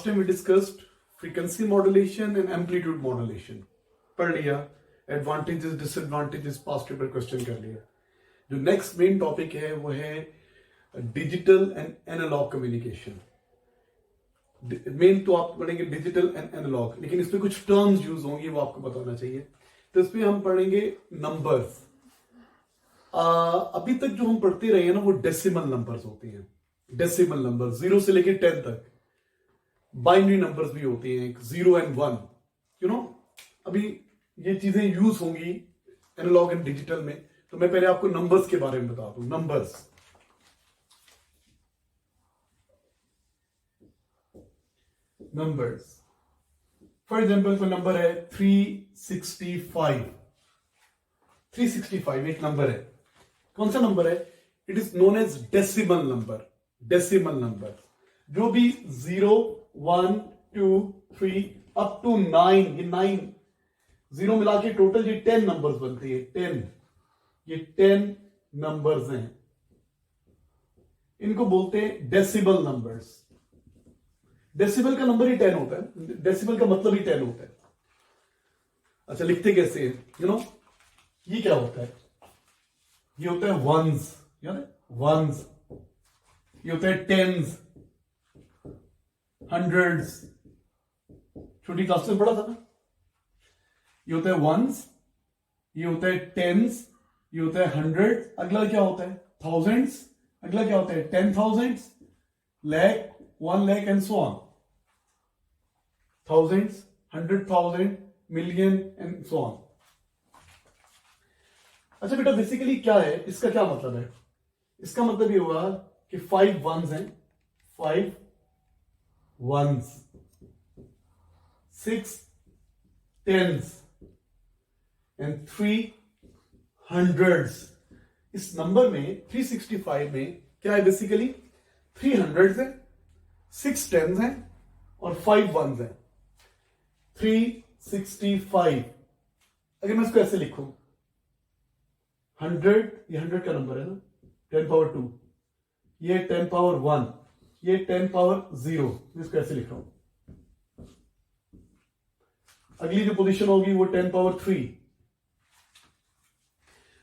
time we discussed frequency modulation and amplitude modulation. पढ़ लिया, advantages, disadvantages, past paper question कर लिया. जो next main topic है वो है digital and analog communication. Main तो आप पढ़ेंगे डिजिटल एंड एनालॉग, लेकिन इसमें कुछ टर्म्स यूज होंगी वो आपको बताना चाहिए. तो इसमें हम पढ़ेंगे नंबर्स. अभी तक जो हम पढ़ते रहे हैं ना वो डेसिमल नंबर्स होते हैं. डेसिमल नंबर 0 से लेकर 10 तक. बाइनरी नंबर्स भी होते हैं, 0 and 1. यू नो, अभी ये चीजें यूज होंगी एनालॉग एंड डिजिटल में. तो मैं पहले आपको नंबर्स के बारे में बता दूं. नंबर्स फॉर एग्जाम्पल कोई नंबर है 365. 365 एक नंबर है. कौन सा नंबर है? It is known as decimal number. Decimal number जो भी 0, 1, 2, 3 अप टू 9, ये 9 जीरो मिला के टोटल ये 10 नंबर्स बनते हैं. 10, ये 10 नंबर्स हैं. इनको बोलते हैं डेसिमल नंबर्स. डेसिमल का नंबर ही 10 होता है. डेसिमल का मतलब ही 10 होता है. अच्छा, लिखते कैसे हैं? यू नो, ये क्या होता है? ये होता है वंस. याद है? वंस. ये होता है टेंस, हंड्रेड्स. छोटी क्लास में पढ़ा था ना. ये होता है वंस, ये होता है टेंस, ये होता है हंड्रेड. अगला क्या होता है? थाउजेंड्स. अगला क्या होता है? 10,000, lakh, 1 lakh and so on. Thousands, 100,000, million and so on. अच्छा बेटा, बेसिकली क्या है इसका? क्या मतलब है इसका? मतलब ये हुआ कि 5 वंस हैं. 5 वंस, 6 टेंस एंड 3 हंड्रेड्स. इस नंबर में 365 में क्या है? बेसिकली 3 हंड्रेड्स है, 6 टेंस हैं और 5 वंस हैं. 365. अगर मैं इसको ऐसे लिखूं, 100, ये 100 का नंबर है ना, 10 पावर 2, ये 10 पावर 1, ये 10 पावर 0. इसको ऐसे लिख रहा हूं. अगली जो पोजीशन होगी वो 10 पावर 3.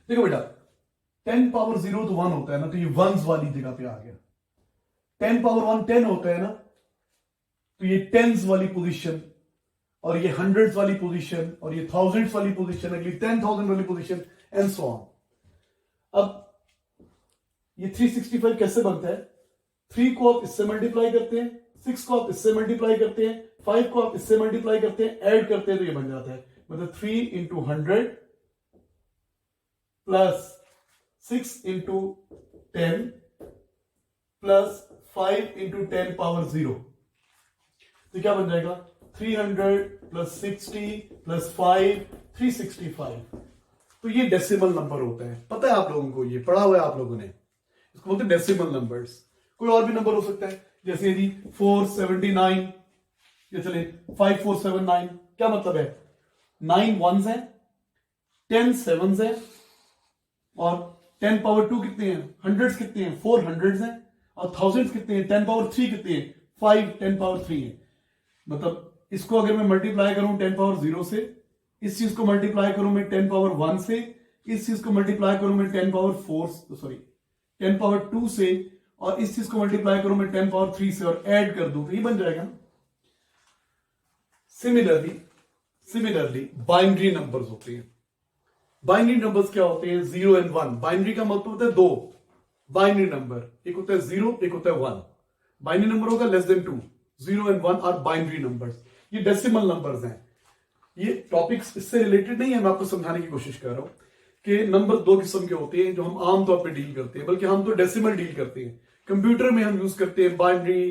देखो बेटा, 10 पावर 0 तो 1 होता है ना, तो ये वंस वाली जगह पे आ गया. 10 पावर 1 10 होता है ना, तो ये टेंस वाली पोजीशन, और ये हंड्रेड्स वाली पोजीशन, और ये थाउजेंड्स वाली पोजीशन, अगली 10,000 वाली पोजीशन एंड सो ऑन. अब ये 365 कैसे बनता है? 3 को आप इससे मल्टीप्लाई करते हैं, 6 को आप इससे मल्टीप्लाई करते हैं, 5 को आप इससे मल्टीप्लाई करते हैं, ऐड करते हैं तो ये बन जाता है. मतलब 3 into 100 plus 6 into 10 plus 5 into 10 power 0. तो क्या बन जाएगा? 300 प्लस 60 प्लस 5, 365. तो ये डेसिमल नंबर होता है. पता है आप लोगों को? ये पढ़ा हुआ है आप लोगों ने. इसको बोलते हैं डेसिमल नंबर्स. कोई और भी नंबर हो सकता है, जैसे यदि 479, ये चले 5479. क्या मतलब है? 9 वंस है, 10 सेवंस है, और 10 पावर 2 कितने हैं? हंड्रेड्स कितने हैं? 4 हंड्रेड्स हैं. और थाउजेंड्स कितने हैं? 10 पावर 3 कितने हैं? 5 10 पावर 3 है. मतलब इसको अगर मैं मल्टीप्लाई करूं 10 पावर 0 से, इस चीज को मल्टीप्लाई करूं मैं 10 पावर 1 से, इस चीज को मल्टीप्लाई करूं मैं 10 पावर 10 पावर 2 से, और इस चीज को मल्टीप्लाई करूं मैं 10 पावर 3 से, और ऐड कर दूं तो ये बन जाएगा ना. सिमिलरली बाइनरी नंबर्स होते हैं. बाइनरी नंबर्स क्या होते हैं? 0 and 1. बाइनरी का मतलब होता है 2 बाइनरी नंबर. एक होता है 0, एक होता है 1. बाइनरी नंबर होगा less than 2. 0 and 1 are binary numbers. ये डेसिमल नंबर्स हैं. ये टॉपिक्स इससे रिलेटेड नहीं है, मैं आपको समझाने की कोशिश कर रहा हूं कि नंबर 2 किस्म के होते हैं जो हम आमतौर पे डील करते हैं, बल्कि हम तो डेसिमल डील करते हैं. कंप्यूटर में हम यूज करते हैं बाइनरी,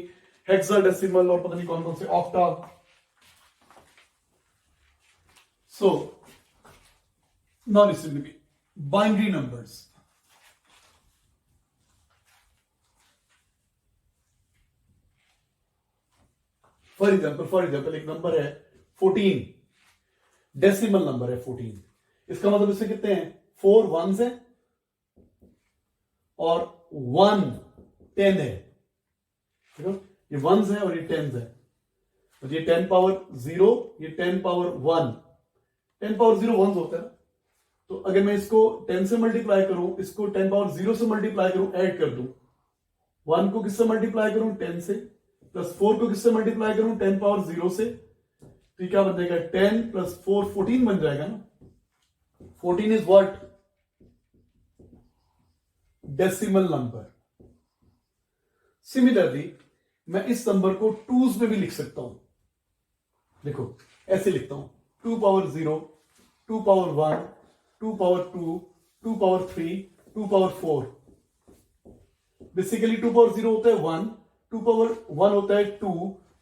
हेक्साडेसिमल और पता नहीं कौन कौन से, octa. So now listen to me. Binary numbers. For example एक नंबर है 14. डेसिमल नंबर है 14. इसका मतलब इससे कितने हैं? 4 वंस है और 1 10 है. देखो, ये वंस है और ये टेंस है. तो ये 10 पावर 0, ये 10 पावर 1, 10 पावर 0 1 होता है ना, तो अगर मैं इसको 10 से मल्टीप्लाई करूं, इसको 10 पावर 0 से मल्टीप्लाई करूं, ऐड कर दूं, 1 को किससे मल्टीप्लाई करूं 10 से, प्लस 4 को किससे मल्टीप्लाई करूं 10 पावर 0 से, तो क्या बन जाएगा 10 प्लस 4 14 बन जाएगा ना। 14 is what? Decimal number. Similarly मैं इस नंबर को टूज में भी लिख सकता हूं। देखो ऐसे लिखता हूं 2 power 0, 2 power 1, 2 power 2, 2 power 3, 2 power 4। Basically 2 power 0 होता है 1, 2 पावर 1 होता है 2,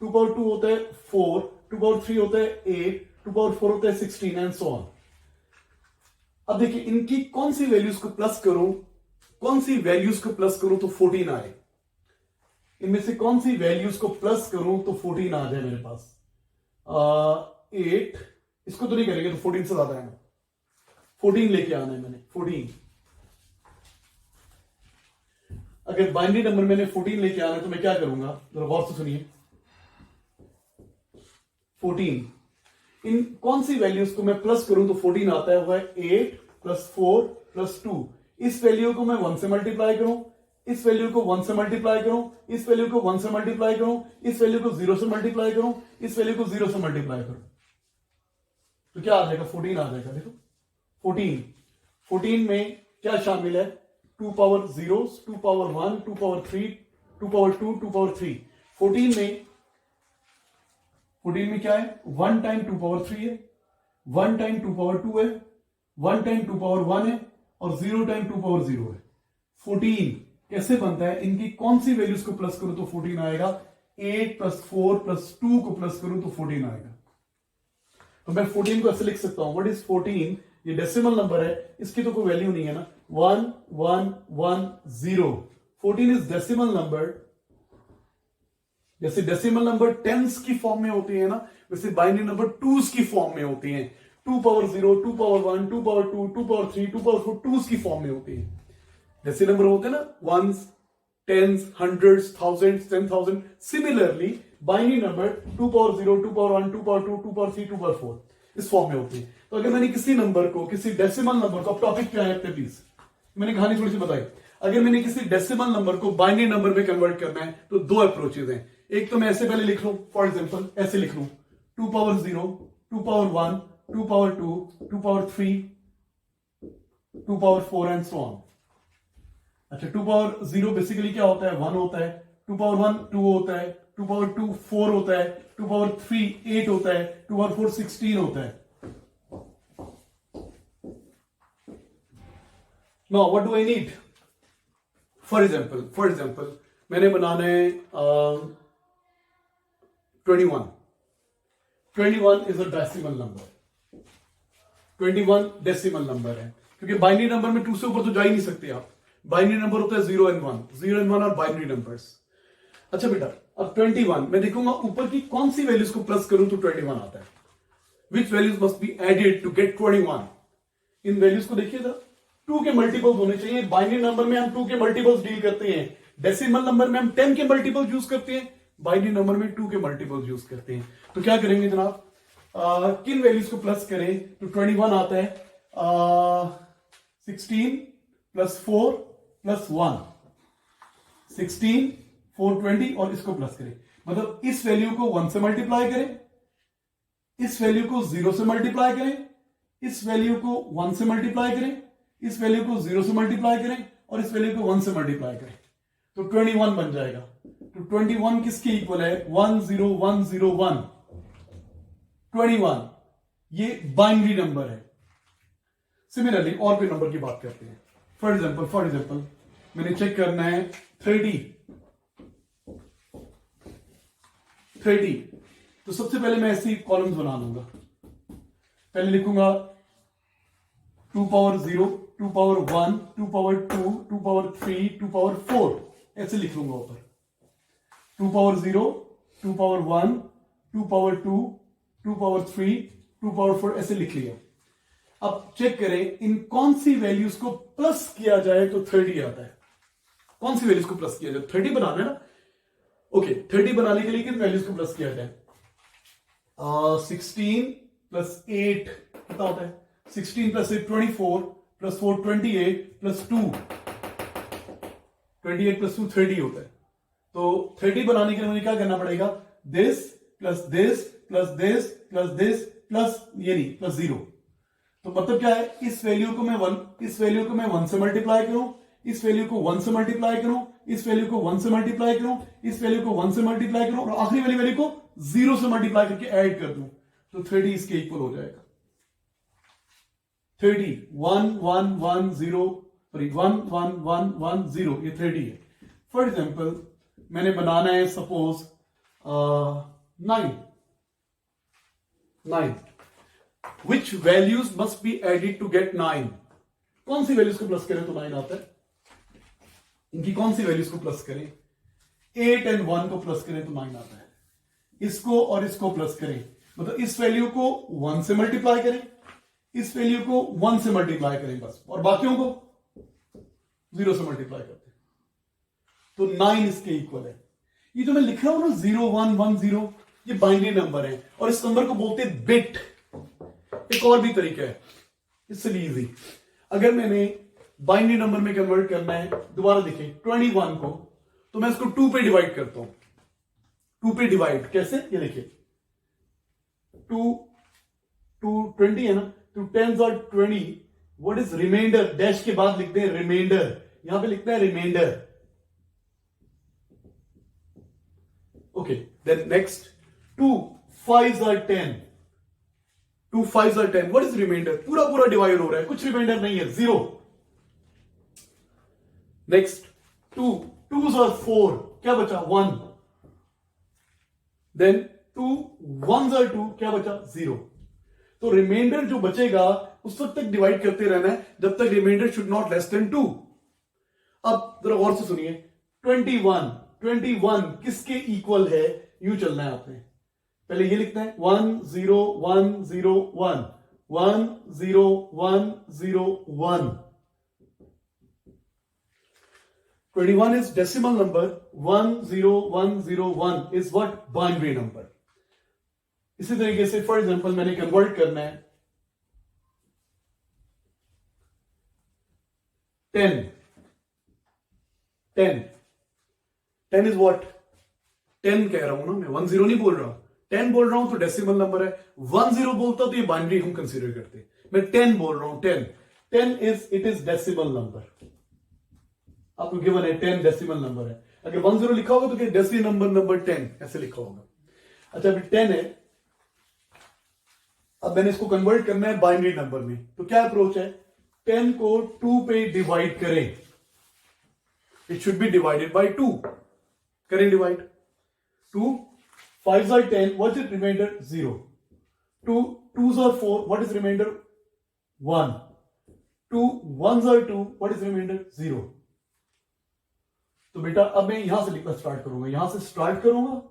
2 पावर 2 होता है 4, 2 पावर 3 होता है 8, 2 पावर 4 होता है 16 एंड सो ऑन। अब देखिए इनकी कौन सी वैल्यूज को प्लस करूं, कौन सी वैल्यूज को प्लस करूं तो 14 आए। इनमें से कौन सी वैल्यूज को प्लस करूं तो 14 आ जाए मेरे पास। 8, इसको तो नहीं करेंगे तो 14 से ज्यादा है ना, 14 लेके आना है मैंने 14। अगर बाइनरी नंबर मैंने 14 लेके आना है तो मैं क्या करूंगा, जरा गौर से सुनिए। 14 इन कौन सी वैल्यूज को मैं प्लस करूं तो 14 आता है, वो है 8 प्लस 4 प्लस 2। इस वैल्यू को मैं 1 से मल्टीप्लाई करूं, इस वैल्यू को 1 से मल्टीप्लाई करूं, इस वैल्यू को 1 से मल्टीप्लाई करूं, इस वैल्यू को 0 से मल्टीप्लाई करूं, इस वैल्यू को 0 से मल्टीप्लाई करूं, तो क्या आ जाएगा 14 आ जाएगा। देखो 14 में क्या शामिल है, 2 power 0, 2 power 1, 2 power 3, 2 power 2, 2 power 3। 14 में क्या है, 1 टाइम 2 पावर 3 है, 1 टाइम 2 पावर 2 है, 1 टाइम 2 पावर 1 है और 0 टाइम 2 पावर 0 है। 14 कैसे बनता है, इनकी कौन सी वैल्यूज को प्लस करूं तो 14 आएगा। 8 प्लस 4 प्लस 2 को प्लस करूं तो 14 आएगा। तो मैं 14 को ऐसे लिख सकता हूं, व्हाट इज 14? ये डेसिमल नंबर है, इसकी तो कोई वैल्यू नहीं है ना, 1 1 1 0। 14 इज डेसिमल नंबर। जैसे डेसिमल नंबर टेंस की फॉर्म में होती है ना, वैसे बाइनरी नंबर टूज की फॉर्म में होती हैं। 2 power 0, 2 power 1, 2 power 2, 2 power 3, 2 power 4 twos की फॉर्म में होती है। जैसे नंबर होते हैं ना, ones, tens, hundreds, thousands, 10,000। Similarly binary number 2 power 0, 2 power 1, 2 power 2, 2 power 3, 2 power 4 इस फॉर्म में होती है। तो अगर मैंने किसी नंबर को, किसी डेसिमल नंबर को, अब टॉपिक क्या है अपने प्लीज, मैंने कहानी थोड़ी सी बताई। अगर मैंने किसी डेसिमल नंबर को बाइनरी नंबर में कन्वर्ट करना है तो दो अप्रोचेज हैं। एक तो मैं ऐसे पहले लिख लूं, फॉर एग्जांपल ऐसे लिख लूं 2 power 0, 2 power 1, 2 power 2, 2 power 3, 2 power 4 and so on. अच्छा 2 पावर 0 बेसिकली क्या होता है, 1 होता है, 2 पावर 1 2 होता है, 2 पावर 2 4 होता है, 2 पावर 3 8 होता है, 2 पावर 4 16 होता है। Now what do I need? For example मैंने बनाना है 21 is a decimal number. 21 decimal number है, क्योंकि बाइनरी नंबर में 2 से ऊपर तो जा ही नहीं सकते आप। बाइनरी नंबर होता है 0 एंड 1, 0 एंड 1 और बाइनरी नंबर्स। अच्छा बेटा अब 21 मैं देखूंगा ऊपर की कौन सी वैल्यूज को प्लस करूं तो 21 आता है। Which values must be added to get 21? इन वैल्यूज को देखिए जरा, 2 के मल्टीपल्स होने चाहिए। बाइनरी नंबर में हम 2 के मल्टीपल्स डील करते हैं, डेसिमल नंबर में हम 10 के मल्टीपल्स यूज करते हैं, बाइनरी नंबर में 2 के मल्टीपल्स यूज करते हैं। तो क्या करेंगे जनाब, किन वैल्यूज को प्लस करें तो 21 आता है। 16 प्लस 4 प्लस 1, 16 4 20 और इसको प्लस करें, मतलब इस वैल्यू को 1 से मल्टीप्लाई करें, इस वैल्यू को 0 से मल्टीप्लाई करें, इस वैल्यू को 1 से मल्टीप्लाई करें, इस वैल्यू को 0 से मल्टीप्लाई करें और इस वैल्यू को 1 से मल्टीप्लाई करें तो 21 बन जाएगा। तो 21 किसके इक्वल है, 1 0 1 0 1। 21 ये बाइनरी नंबर है। सिमिलरली और कोई नंबर की बात करते हैं। फॉर एग्जांपल मैंने चेक करना है 30। तो सबसे पहले मैं ऐसी कॉलम्स बना लूंगा। पहले लिखूंगा 2 power 0, 2 power 1, 2 power 2, 2 power 3, 2 power 4 ऐसे लिख लूंगा ऊपर। 2 power 0, 2 power 1, 2 power 2, 2 power 3, 2 power 4 ऐसे लिख लिया। अब चेक करें इन कौन सी वैल्यूज को प्लस किया जाए तो 30 आता है। कौन सी वैल्यूज को प्लस किया जाए, 30 बनाना है ना। ओके 30 बनाने के लिए किन वैल्यूज को प्लस किया जाए, 16 प्लस 8 कितना होता है? 16 प्लस 8 24 प्लस 4 28 प्लस 2 28 प्लस 2 30 होता है। तो 30 बनाने के लिए मुझे क्या करना पड़ेगा? This plus this plus this plus this plus ये नहीं प्लस 0। तो मतलब क्या है? इस वैल्यू को मैं 1 से मल्टीप्लाई करूं, इस वैल्यू को 1 से मल्टीप्लाई करूं, इस वैल्यू को 1 से मल्टीप्लाई करूं, इस वैल्यू को 1 से मल्टीप्लाई करूं और आखिरी वाली वैल्यू को 0 से मल्टीप्लाई करके ऐड कर दूं, तो 30 इसके इक्वल हो जाएगा। 30 1 1 1 0 सॉरी 1 1 1 1 0 ये 30 है। फॉर एग्जाम्पल मैंने बनाना है suppose 9 which values must be added to get 9। कौन सी वैल्यूज को प्लस करें तो 9 आता है? इनकी कौन सी वैल्यूज को प्लस करें? 8 और 1 को प्लस करें तो 9 आता है। इसको और इसको प्लस करें, मतलब इस वैल्यू को 1 से मल्टीप्लाई करें, इस वैल्यू को 1 से मल्टीप्लाई करें बस, और बाकियों को 0 से मल्टीप्लाई करते हैं, तो 9 इसके इक्वल है। ये जो मैं लिख रहा हूं ना 0 1 1 0, ये बाइनरी नंबर है और इस नंबर को बोलते हैं बिट। एक और भी तरीका है इससे इजी। अगर मैंने बाइनरी नंबर में कन्वर्ट करना है, दोबारा देखें 21 को, तो मैं इसको 2 पे डिवाइड करता हूं। 2 पे डिवाइड कैसे? ये देखिए 2 20 है ना, तो 10s और 20, व्हाट इज रिमाइंडर? डैश के बाद लिखते हैं रिमाइंडर, यहां पे लिखते हैं reminder. Okay, then next 2 5s और 10, 2 5s और 10, व्हाट इज रिमाइंडर? पूरा पूरा डिवाइड हो रहा है, कुछ रिमाइंडर नहीं है, 0। नेक्स्ट 2 2s और 4, क्या बचा? 1। देन 2 1s और 2, क्या बचा? 0। तो रिमाइंडर जो बचेगा उस वक्त तक डिवाइड करते रहना है जब तक reminder should not less than 2। अब जरा गौर से सुनिए, 21 किसके इक्वल है? यूं चलना है आपने, पहले ये लिखना है 1 0 1 0 1 1 0 1 0 1। 21 is decimal number, 1 0 1 0 1 is what? Binary number। इसी तरीके से फॉर एग्जांपल मैंने कन्वर्ट करना है 10 इज व्हाट? 10 कह रहा हूं ना मैं, 1 0 नहीं बोल रहा हूं, 10 बोल रहा हूं तो डेसिमल नंबर है। 1 0 बोलता तो ये बाइनरी हम कंसीडर करते, मैं 10 बोल रहा हूं, 10 इज डेसिमल नंबर। आपको गिवन है 10 डेसिमल नंबर है। अगर 10 लिखा होगा तो डेसिमल नंबर 10 ऐसे लिखा होगा। अच्छा अभी 10 है, अब मैंने इसको कन्वर्ट करना है बाइनरी नंबर में, तो क्या अप्रोच है? 10 को 2 पे डिवाइड करें, it should be divided by 2। करें divide, 2 5s are 10, what is remainder? 0। 2 2s are 4, what is remainder? 1। 2 1s are 2, what is remainder? 0। तो बेटा अब मैं यहां से लिखना स्टार्ट करूंगा, यहां से स्टार्ट करूंगा,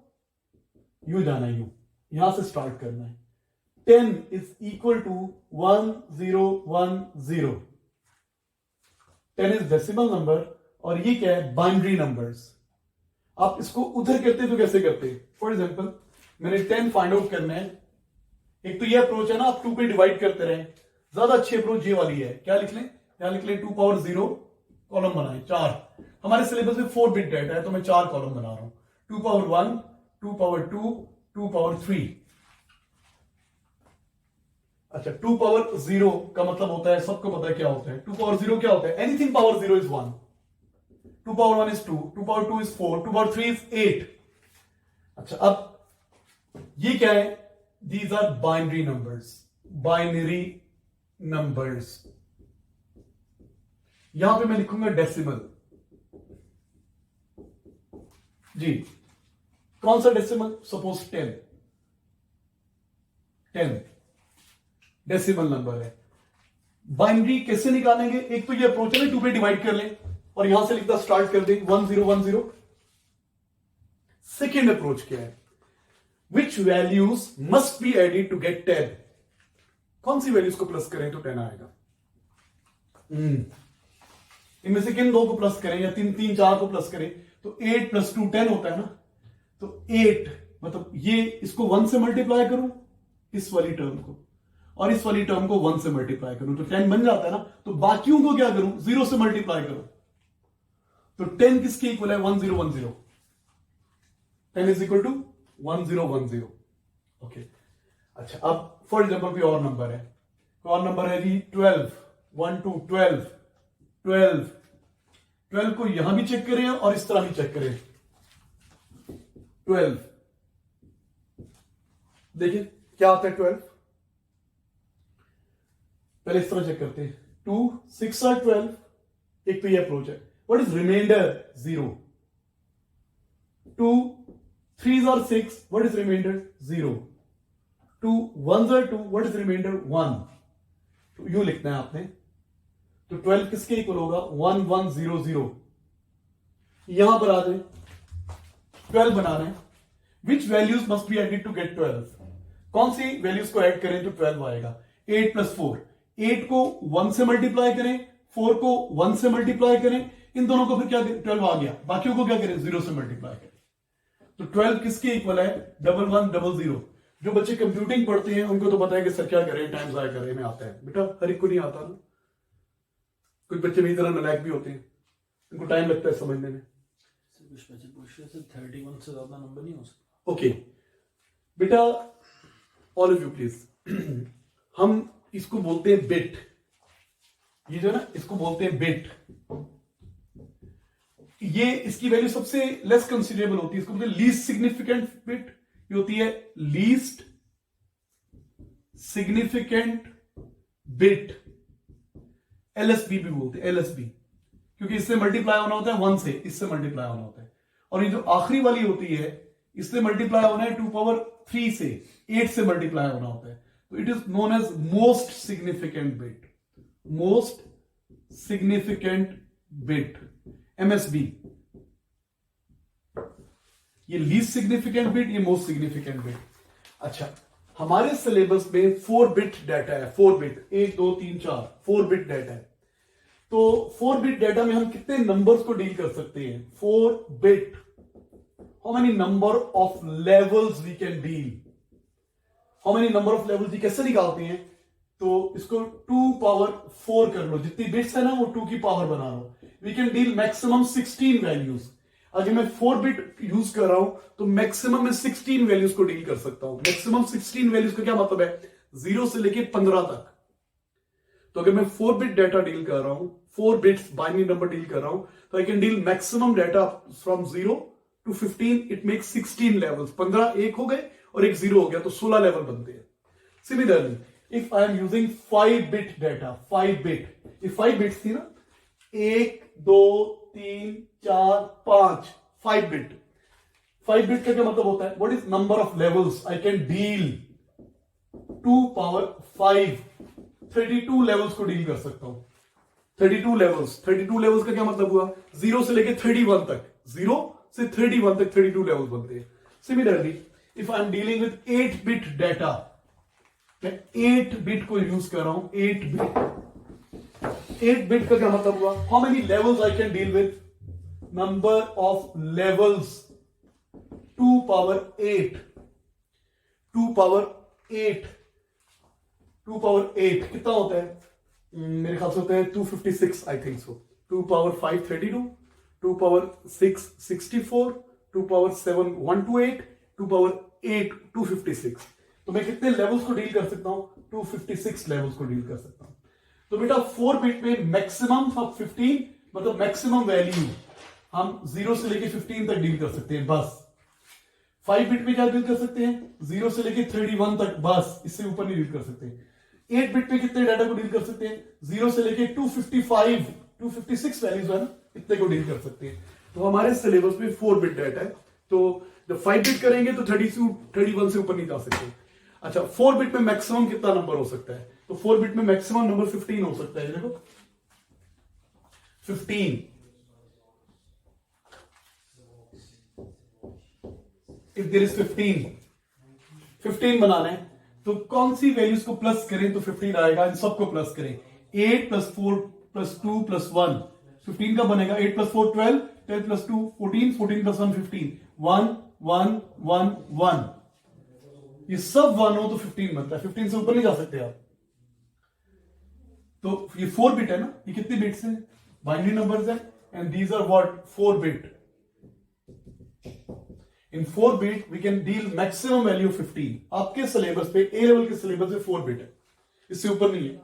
यूं जाना है, यूं यहां से स्टार्ट करना है। 10 is equal to 1 0 1 0। 10 is decimal number और ये क्या है? Binary numbers. आप इसको उधर करते तो कैसे करते? फॉर एग्जाम्पल मैंने 10 फाइंड आउट करना है, एक तो ये अप्रोच है ना, आप 2 पे डिवाइड करते रहे। ज्यादा अच्छी अप्रोच ये वाली है, क्या लिख लें? क्या लिख लें? 2 पावर 0 कॉलम बनाए 4। हमारे सिलेबस में 4 बिट डाटा है तो मैं 4 कॉलम बना रहा हूं। 2 पावर 1 2 पावर 2 2 पावर 3। अच्छा 2 पावर 0 का मतलब होता है, सबको पता है क्या होता है? 2 पावर 0 क्या होता है? Anything power 0 is 1। 2 power 1 is 2, 2 power 2 is 4, 2 power 3 is 8। अच्छा अब ये क्या है? These are binary numbers, binary numbers। यहां पे मैं लिखूंगा डेसिमल। जी कौन सा डेसिमल? सपोज 10 डेसिमल नंबर है। बाइनरी कैसे निकालेंगे? एक तो ये अप्रोच है ना, 2 पे डिवाइड कर लें और यहां से लिखना स्टार्ट कर दें 1 0 1 0। सेकेंड अप्रोच क्या है? Which values must be added to get 10। कौन सी वैल्यूज को प्लस करें तो 10 आएगा? इनमें से किन दो को प्लस करें या 3 4 को प्लस करें तो 8 + 2 10 होता है ना। तो 8 मतलब ये इसको 1 से मल्टीप्लाई करूं, इस वाली टर्म को, और इस वाली टर्म को 1 से मल्टीप्लाई करूं तो 10 बन जाता है ना। तो बाकियों को क्या करूं, 0 से मल्टीप्लाई करूं। तो 10 किसके इक्वल है, 1010। 10 इज इक्वल टू 1010। ओके, अच्छा अब फॉर एग्जाम्पल कोई और नंबर है, कोई और नंबर है जी 12, 1 2 12 12 12 को यहां भी चेक करें और इस तरह भी चेक करें। 12 देखिए क्या आता है 12, पहले इस तरह चेक करते हैं। 2 6 और 12, एक तो ये अप्रोच है। What is reminder, 0। 2 3 और 6, व्हाट इज रिमाइंडर, 0। 2 1 और 2, व्हाट इज रिमाइंडर, 1। तो यू लिखना है आपने। तो 12 किसके इक्वल होगा, 1 1 0 0। यहां पर आ जाए, 12 बनाना है। Which values must be added to get 12, कौन सी वैल्यूज को ऐड करें तो 12 आएगा। 8 प्लस 4, 8 को 1 से मल्टीप्लाई करें, 4 को 1 से मल्टीप्लाई करें, इन दोनों को फिर क्या 12 आ गया, बाकियों को क्या करें, 0 से मल्टीप्लाई करें। तो 12 किसके इक्वल है, 1 1 0 0। जो बच्चे कंप्यूटिंग पढ़ते हैं उनको तो पता है कि सर क्या करें, टाइम्स आया करें में आता है। बेटा हर एक को नहीं आता ना, कुछ बच्चे मेरी तरह नालायक भी होते हैं, उनको टाइम लगता है समझने में। कुछ बच्चे पूछ रहे थे 31 से ज्यादा नंबर नहीं हो सकता। ओके बेटा, ऑल ऑफ यू प्लीज, हम इसको बोलते हैं बिट, ये जो ना इसको बोलते हैं बिट। ये इसकी वैल्यू सबसे लेस कंसिडरेबल होती है, इसको बोलते हैं लीस्ट सिग्निफिकेंट बिट। ये होती है लीस्ट सिग्निफिकेंट बिट, एलएसबी भी बोलते हैं, एलएसबी, क्योंकि इससे मल्टीप्लाई होना होता है 1 से, इससे मल्टीप्लाई होना होता है। और ये जो आखिरी वाली होती है, इससे मल्टीप्लाई होना है 2 पावर 3 से, 8 से मल्टीप्लाई होना होता है। तो it is known as most significant bit, most significant bit, MSB. ये लीस्ट सिग्निफिकेंट बिट, ये मोस्ट सिग्निफिकेंट बिट। अच्छा, हमारे सिलेबस में 4 बिट डाटा है, 4 बिट, 1 2 3 4, 4 बिट डाटा है। तो 4 बिट डाटा में हम कितने नंबर्स को डील कर सकते हैं, 4 bit, how many number of levels we can deal, how many number of levels ये कैसे निकालते हैं। तो इसको 2 पावर 4 कर लो, जितनी बिट्स है ना वो 2 की पावर बना लो। We can deal maximum 16 values. अगर मैं 4 बिट यूज कर रहा हूं तो मैक्सिमम में 16 वैल्यूज को डील कर सकता हूं। मैक्सिमम 16 वैल्यूज का क्या मतलब है, 0 से लेके 15 तक। तो अगर मैं 4 बिट डाटा डील कर रहा हूं, 4 बिट्स बाइनरी नंबर डील कर रहा हूं, तो I can deal maximum data from 0 to 15, it makes 16 levels. 15 एक हो गए और एक 0 हो गया, तो 16 लेवल बनते हैं। Similarly if I am using 5 bit data, 5 bit, ये 5 बिट्स थी ना, 1 2 3 4 5, 5 बिट। 5 बिट का क्या मतलब होता है, what is number of levels I can deal, 2 power 5, 32 levels को डील कर सकता हूं। 32 लेवल्स, 32 लेवल्स का क्या मतलब हुआ, 0 से लेके 31 तक, 0 से 31 तक 32 लेवल्स बनते हैं। Similarly if I am dealing with 8 bit data, मैं 8 बिट को यूज कर रहा हूं, 8 बिट। 8 बिट का क्या मतलब हुआ, how many levels I can deal with, number of levels 2 power 8, 2 power 8, 2 power 8 कितना होता है, मेरे ख्याल से होता है 256, I think so. 2 power 5 32, 2 power 6 64, 2 power 7 128, 2 power 8 256। तो मैं कितने लेवल्स को डील कर सकता हूं, 256 लेवल्स को डील कर सकता हूं। तो बेटा 4 बिट में मैक्सिमम ऑफ 15, मतलब मैक्सिमम वैल्यू हम 0 से लेके 15 तक डील कर सकते हैं बस। 5 बिट में क्या डील कर सकते हैं, 0 से लेके 31 तक बस, इससे ऊपर नहीं डील कर सकते। 8 बिट में कितने डाटा को डील कर सकते हैं, 0 से लेके 255 256 वैल्यूज है ना, इतने को डील कर सकते हैं। तो हमारे सिलेबस में 4 बिट डाटा है, तो जब 5 बिट करेंगे तो 31 से ऊपर नहीं जा सकते। अच्छा, 4 बिट में मैक्सिमम कितना नंबर हो सकता है, तो 4 बिट में मैक्सिमम नंबर 15 हो सकता है। देखो 15, इफ देयर इज 15 बनाना है तो कौन सी वैल्यूज को प्लस करें तो 15 आएगा, इन सबको प्लस करें। 8 प्लस 4 प्लस 2 प्लस 1, 15 का बनेगा। 8 प्लस 4 12, 12 प्लस 2 14, 14 प्लस 1 15, 1 1 1 1, ये सब 1 हो तो 15 बनता है, 15 से ऊपर नहीं जा सकते आप। तो ये 4 बिट है ना, ये कितने बिट्स हैं, बाइनरी नंबर्स हैं, and these are what 4 bit. In 4 bit we can deal maximum value 15। आपके सिलेबस पे, ए लेवल के सिलेबस में 4 बिट है, इससे ऊपर नहीं है,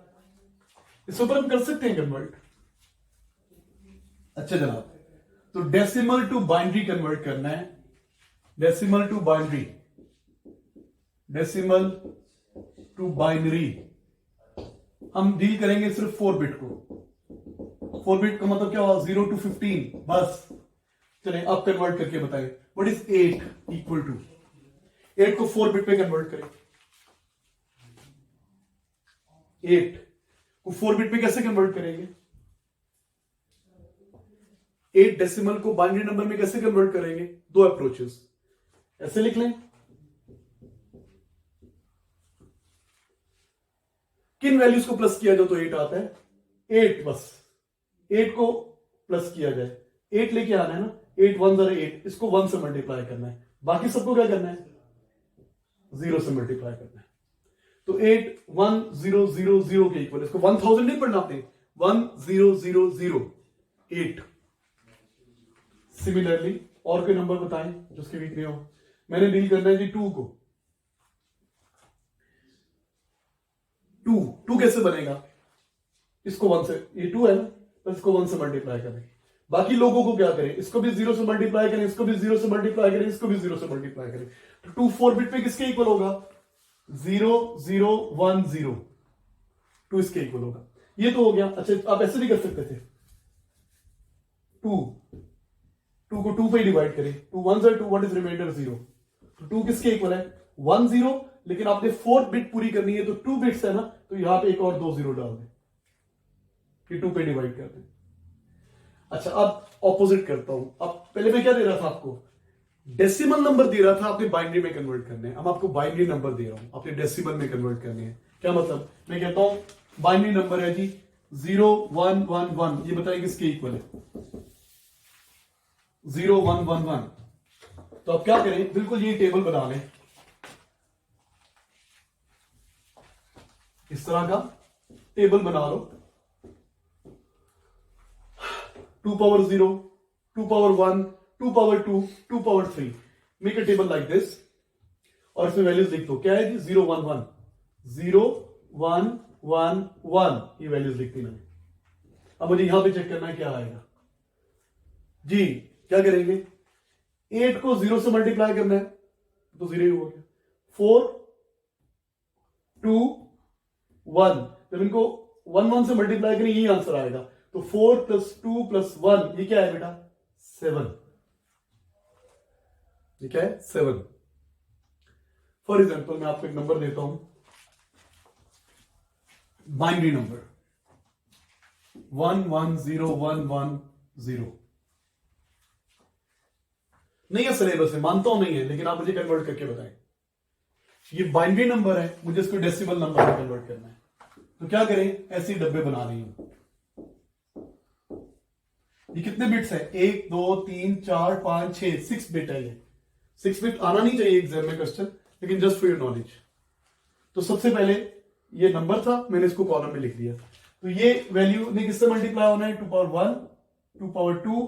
इससे ऊपर हम कर सकते हैं कन्वर्ट। अच्छा जनाब, तो डेसिमल टू बाइनरी कन्वर्ट करना है, decimal to binary, decimal to binary हम डील करेंगे सिर्फ 4 बिट को। 4 बिट का मतलब क्या हुआ, 0 to 15 बस। चले अब कन्वर्ट करके बताएं, व्हाट इज 8 इक्वल टू, 8 को 4 बिट में कन्वर्ट करें। 8 को 4 बिट में कैसे कन्वर्ट करेंगे, 8 डेसिमल को बाइनरी नंबर में कैसे कन्वर्ट करेंगे, 2 अप्रोचेस, ऐसे लिख लें। किन वैल्यूज को प्लस किया जाए तो 8 आता है, 8 बस, 8 को प्लस किया जाए, 8 लेके आना है ना, 8 1 ज़रा 8, इसको 1 से मल्टीप्लाई करना है, बाकी सबको क्या करना है, 0 से मल्टीप्लाई करना है। तो 8 1 0 0 0 के इक्वल, इसको 1000 नहीं पढ़ना आपने, 1 0 0 0 8। सिमिलरली और कोई नंबर बताएं जिसके वीक नहीं हो। मैंने डील करना है जी 2 को, 2 कैसे बनेगा, इसको 1 से, ये 2 है ना, तो इसको 1 से मल्टीप्लाई करें। बाकी लोगों को क्या करें, इसको भी 0 से मल्टीप्लाई करें, इसको भी 0 से मल्टीप्लाई करें, इसको भी 0 से मल्टीप्लाई करें। तो 2 4 बिट पे किसके इक्वल होगा, 0 0 1 0, 2 इसके इक्वल होगा। ये तो हो गया। अच्छा आप ऐसे भी कर सकते थे, 2 को 2 पे डिवाइड करें, 2 1 2, व्हाट इज रिमाइंडर 0। तो 2 किसके इक्वल है, 1 0, लेकिन आपने 4 बिट पूरी करनी है तो 2 बिट्स है ना, तो यहां पे एक और 2 0 डाल दें, कि 2 पे डिवाइड कर दें। अच्छा अब ऑपोजिट करता हूं, अब पहले मैं क्या दे रहा था आपको, डेसिमल नंबर दे रहा था, आपने बाइनरी में कन्वर्ट करने हैं। अब आपको बाइनरी नंबर दे रहा हूं, आपने डेसिमल में कन्वर्ट करने हैं। क्या मतलब, मैं कहता हूं बाइनरी नंबर है जी 0 1 1 1, ये बताइए किसके इक्वल है, 0 1 1 1। तो आप क्या करें, बिल्कुल ये टेबल बना लें, इस तरह का टेबल बना लो, 2 power 0, 2 power 1, 2 power 2, 2 power 3, make a table like this, और इसमें वैल्यूज लिख दो। क्या है जी, 0 1 1, 0 1 1 1, ये वैल्यूज लिखती मैंने। अब मुझे यहां पे चेक करना है क्या आएगा जी। क्या करेंगे, 8 को 0 से मल्टीप्लाई करना है तो 0 ही हो गया, 4 2 1, जब इनको 1 1 से मल्टीप्लाई करें यही आंसर आएगा। तो 4 + 2 + 1, ये क्या है बेटा, 7, ये क्या है, 7। फॉर एग्जाम्पल मैं आपको एक नंबर देता हूं, बाइनरी नंबर 1 1 0 1 1 0, नहीं है सिलेबस में, मानता हूं नहीं है, लेकिन आप मुझे कन्वर्ट करके बताएं। ये बाइनरी नंबर है, मुझे इसको डेसिमल नंबर में कन्वर्ट करना है। तो क्या करें, ऐसे डब्बे बना रही हूं। ये कितने बिट्स है, 1 2 3 4 5 6, 6 बिट है ये। 6 बिट आना नहीं चाहिए एग्जाम में क्वेश्चन, लेकिन जस्ट फॉर योर नॉलेज। तो सबसे पहले ये नंबर था, मैंने इसको कॉलम में लिख दिया। तो ये वैल्यू ने किससे मल्टीप्लाई होना है, 2 power 1, 2 power 2,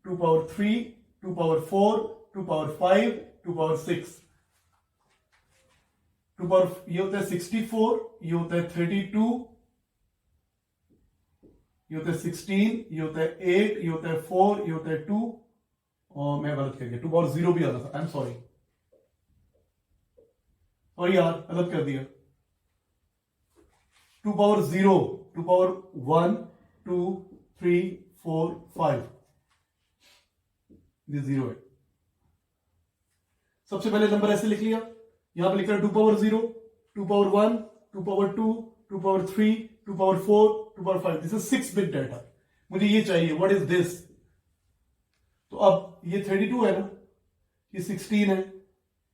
2 power 3, 2 power 4, 2 power 5, 2 power 6, 2 power, ये होता है 64, ये होता है 32, ये होता है 16, ये होता है 8, ये होता है 4, ये होता है 2, और मैं गलत कर गया, 2 power 0 भी आता था, आई एम सॉरी, और यार गलत कर दिया। 2 power 0, 2 power 1 2 3 4 5, ये 0 है। सबसे पहले नंबर ऐसे लिख लिया, यहां पे लिख रहा है 2 power 0, 2 power 1, 2 power 2, 2 power 3, 2 power 4, 2 power 5, this is 6 bit data. मुझे ये चाहिए, व्हाट इज दिस। तो अब ये 32 है ना, ये 16 है,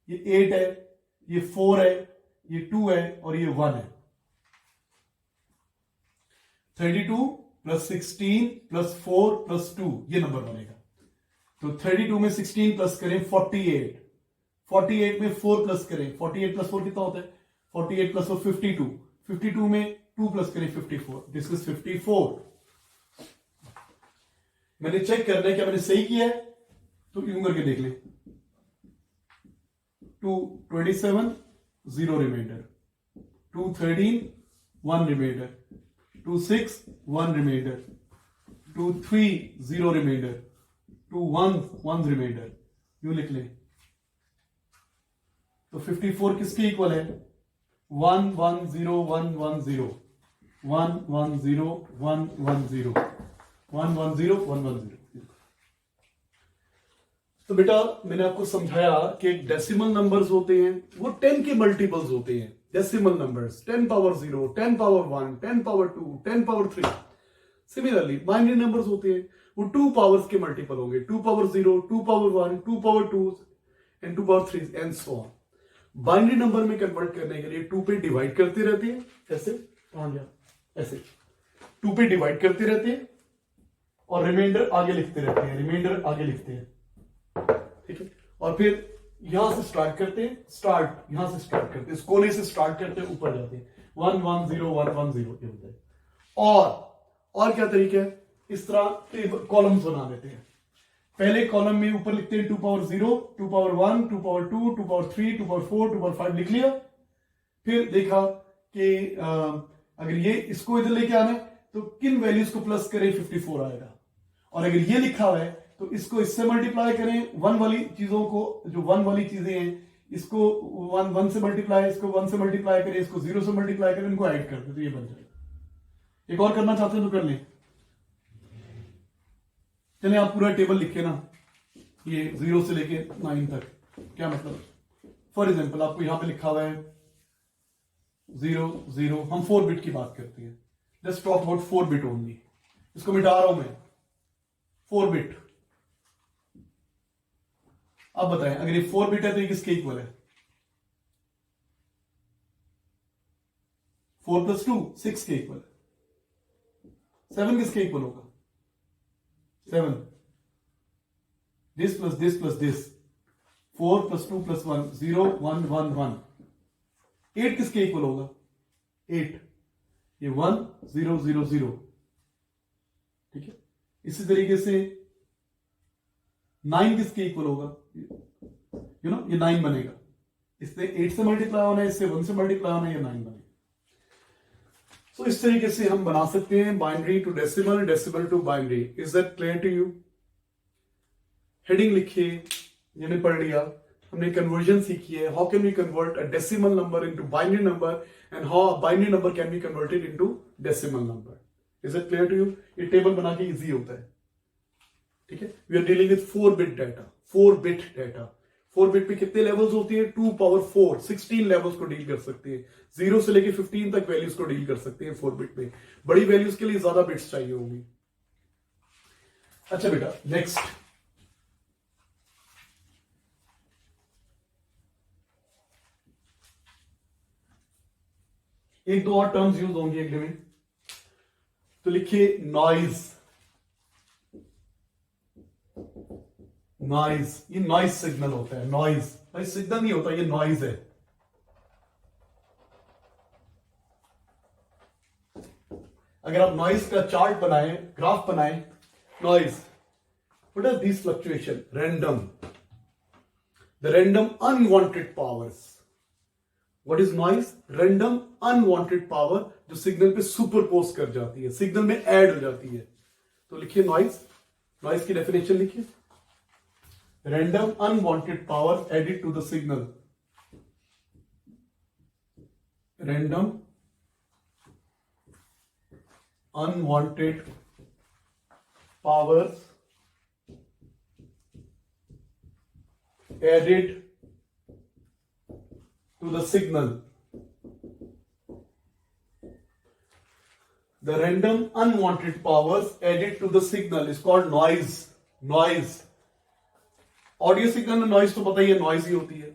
ये 8 है, ये 4 है, ये 2 है, और ये 1 है। 32 + 16 + 4 + 2, ये नंबर बनेगा। तो 32 में 16 प्लस करें 48, 48 में 4 प्लस करें, 48 प्लस 4 कितना होता है? 48 प्लस 4 52, 52 में 2 प्लस करें 54, दिस इज 54। मैंने चेक करना है क्या मैंने सही किया है, तो यूं करके देख ले। 227 0 reminder, 213 1 reminder, 26 1 reminder, 23 0 reminder, 21 1 reminder, यूं लिख ले। तो 54 किसके इक्वल है? 1 1 0 1 1 0, 1 1 0 1 1 0, 1 1 0 1 1 0। तो बेटा मैंने आपको समझाया कि डेसिमल नंबर्स होते हैं वो 10 के मल्टीपल्स होते हैं। Decimal numbers 10 power 0, 10 power 1, 10 power 2, 10 power 3। Similarly binary numbers होते हैं वो 2 पावर्स के मल्टीपल होंगे, 2 power 0, 2 power 1, 2 power 2 and 2 power 3 and so on. Binary number में कन्वर्ट करने के लिए 2 पे डिवाइड करते रहते हैं, ऐसे कहां गया, ऐसे 2 पे डिवाइड करते रहते हैं और रिमाइंडर आगे लिखते रहते हैं, रिमाइंडर आगे लिखते हैं, ठीक है। और फिर यहां से स्टार्ट करते हैं, स्टार्ट यहां से स्टार्ट करते हैं, इस कोने से स्टार्ट करते हैं, ऊपर जाते हैं, 1 1 0 1 1 0 ये होता है। और क्या तरीका है, इस तरह कॉलम्स बना देते हैं। पहले कॉलम में ऊपर लिखते हैं 2 power 0, 2 power 1, 2 power 2, 2 power 3, 2 power 4, 2 power 5 लिख लिया। फिर देखा कि अगर ये इसको इधर लेके आना है तो किन वैल्यूज को प्लस करें 54 आएगा, और अगर ये लिखा हुआ है तो इसको इससे मल्टीप्लाई करें, 1 वाली चीजों को, जो 1 वाली चीजें हैं इसको 1 से मल्टीप्लाई, इसको 1 से मल्टीप्लाई करें, इसको 0 से मल्टीप्लाई करें, इनको ऐड करते तो ये बन जाएगा। एक और करना चाहते हैं तो कर लें। चलिए आप पूरा टेबल लिखे ना, ये 0 से लेके 9 तक, क्या मतलब। फॉर एग्जाम्पल आपको यहां पे लिखा हुआ है 0 0, हम 4 बिट की बात करते हैं, let's talk about 4 bit only. इसको मिटा रहा हूं मैं, 4 बिट। अब बताएं अगर ये 4 बिट है तो ये किसके इक्वल है? 4 प्लस 2 6 के इक्वल है। 7 किसके इक्वल होगा? 7, this plus this, 4 plus 2 plus 1 0 1 1 1। 8 किसके इक्वल होगा? 8, ये 1 0 0 0, ठीक है। इसी तरीके से 9 किसके इक्वल होगा? ये 9 बनेगा, इससे 8 से मल्टीप्लाई होना है, इससे 1 से मल्टीप्लाई होना है, ये 9 बनेगा। तो इस तरीके से हम बना सकते हैं binary to decimal, decimal to binary. Is that clear to you? Heading लिखिए, मैंने पढ़ लिया, हमने कन्वर्जन सीखी है, how can we convert a decimal number into binary number and how binary number can be converted into decimal number. Is it clear to you? ये table बना के इजी होता है, ठीक है। We are dealing with 4 bit data, 4 bit data. 4 bit पे कितने levels होती है? 2 पावर 4, 16 लेवल्स को डील कर सकते हैं, 0 से लेके 15 तक वैल्यूज को डील कर सकते हैं 4 बिट में। बड़ी वैल्यूज के लिए ज्यादा बिट्स चाहिए होंगी। अच्छा बेटा नेक्स्ट, एक दो और टर्म्स यूज होंगे अगले में, तो लिखिए नॉइज। नॉइज, ये नॉइज सिग्नल होता है। नॉइज भाई सिग्नल नहीं होता, ये नॉइज है। अगर आप नॉइज का चार्ट बनाएं, ग्राफ बनाएं, noise, what is this fluctuation? Random, the random unwanted powers. What is noise? Random unwanted power जो सिग्नल पे सुपरपोज कर जाती है, सिग्नल में ऐड हो जाती है। तो लिखिए नॉइज, नॉइज की डेफिनेशन लिखिए, random unwanted power added to the signal, random unwanted powers added to the signal. The random unwanted powers added to the signal is called noise. Noise. Audio signal में noise तो पता ही है, noise ही होती है।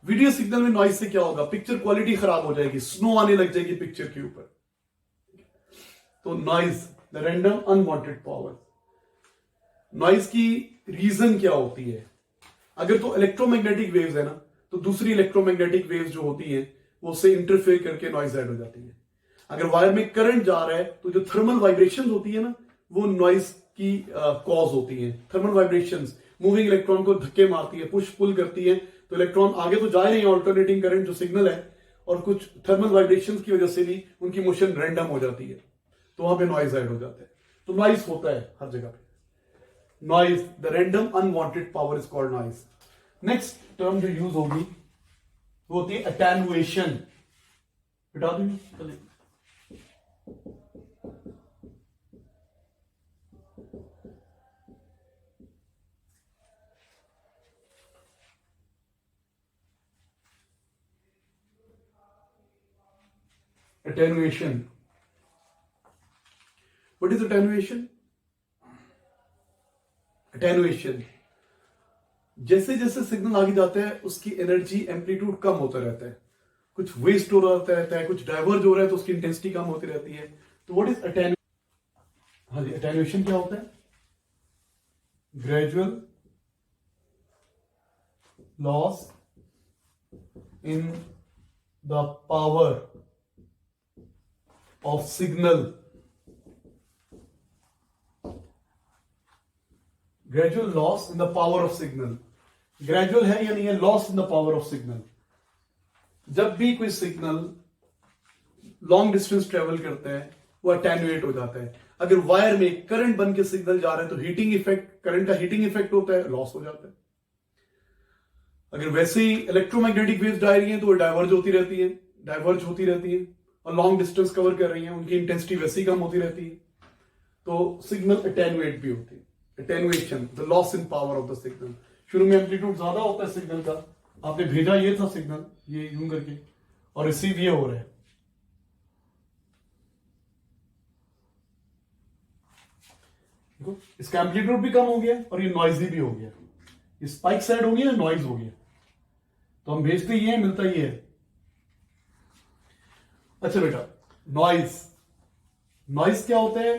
Video signal में noise से क्या होगा? पिक्चर क्वालिटी खराब हो जाएगी, स्नो आने लग जाएगी पिक्चर के ऊपर। तो noise, the random unwanted power. Noise की रीजन क्या होती है? अगर तो इलेक्ट्रोमैग्नेटिक वेव्स है ना, तो दूसरी इलेक्ट्रोमैग्नेटिक वेव्स जो होती हैं वो उससे इंटरफेयर करके नॉइज ऐड हो जाती है। अगर वायर में करंट जा रहा है तो जो थर्मल वाइब्रेशंस होती है ना, वो नॉइज की कॉज होती है। थर्मल वाइब्रेशंस मूविंग इलेक्ट्रॉन को धक्के मारती है, पुश पुल करती है, तो इलेक्ट्रॉन आगे तो जा रहे हैं, ऑल्टरनेटिंग करंट जो सिग्नल है, और कुछ थर्मल वाइब्रेशंस की वजह से भी उनकी मोशन रैंडम हो जाती है, तो वहां पे नॉइज ऐड हो जाता है। तो नॉइज होता है हर जगह पे। Noise, the random unwanted power is called noise. Next term जो यूज होगी वो होती है अटेनुएशन। बता दूं attenuation. What is attenuation? Attenuation, जैसे जैसे सिग्नल आगे जाता है उसकी एनर्जी एम्पलीट्यूड कम होता रहता है, कुछ वेस्ट हो रहता है, कुछ डाइवर्ज हो रहा है तो उसकी इंटेंसिटी कम होती रहती है। तो व्हाट इज अटेन्यूएशन? हाँ जी, अटेन्यूएशन क्या होता है? Gradual loss in the power of signal, gradual loss in the power of signal। gradual है या नहीं है? loss in the power of signal। जब भी कोई सिग्नल लॉन्ग डिस्टेंस ट्रेवल करता है वो अटेन्यूएट हो जाता है। अगर वायर में करंट बन के सिग्नल जा रहा है तो हीटिंग इफेक्ट, करंट का हीटिंग इफेक्ट होता है, लॉस हो जाता है। अगर वैसे ही इलेक्ट्रोमैग्नेटिक वेव्स जा रही हैं तो वो डाइवर्ज होती रहती है और लॉन्ग डिस्टेंस कवर कर रही हैं, उनकी इंटेंसिटी वैसे ही कम होती रहती है, तो सिग्नल अटेन्यूएट भी होती है। Attenuation, the loss in power of the signal. शुरू में एम्पलीट्यूड ज्यादा होता है सिग्नल का, आपने भेजा ये था सिग्नल, ये यूं करके, और रिसीव ये हो रहा है, देखो इसका एम्पलीट्यूड भी कम हो गया और ये नॉइजी भी हो गया, ये स्पाइक साइड हो गया, नॉइज हो गया, तो हम भेजते ये है, मिलता ये है। अच्छा बेटा, नॉइज, नॉइज क्या होता है?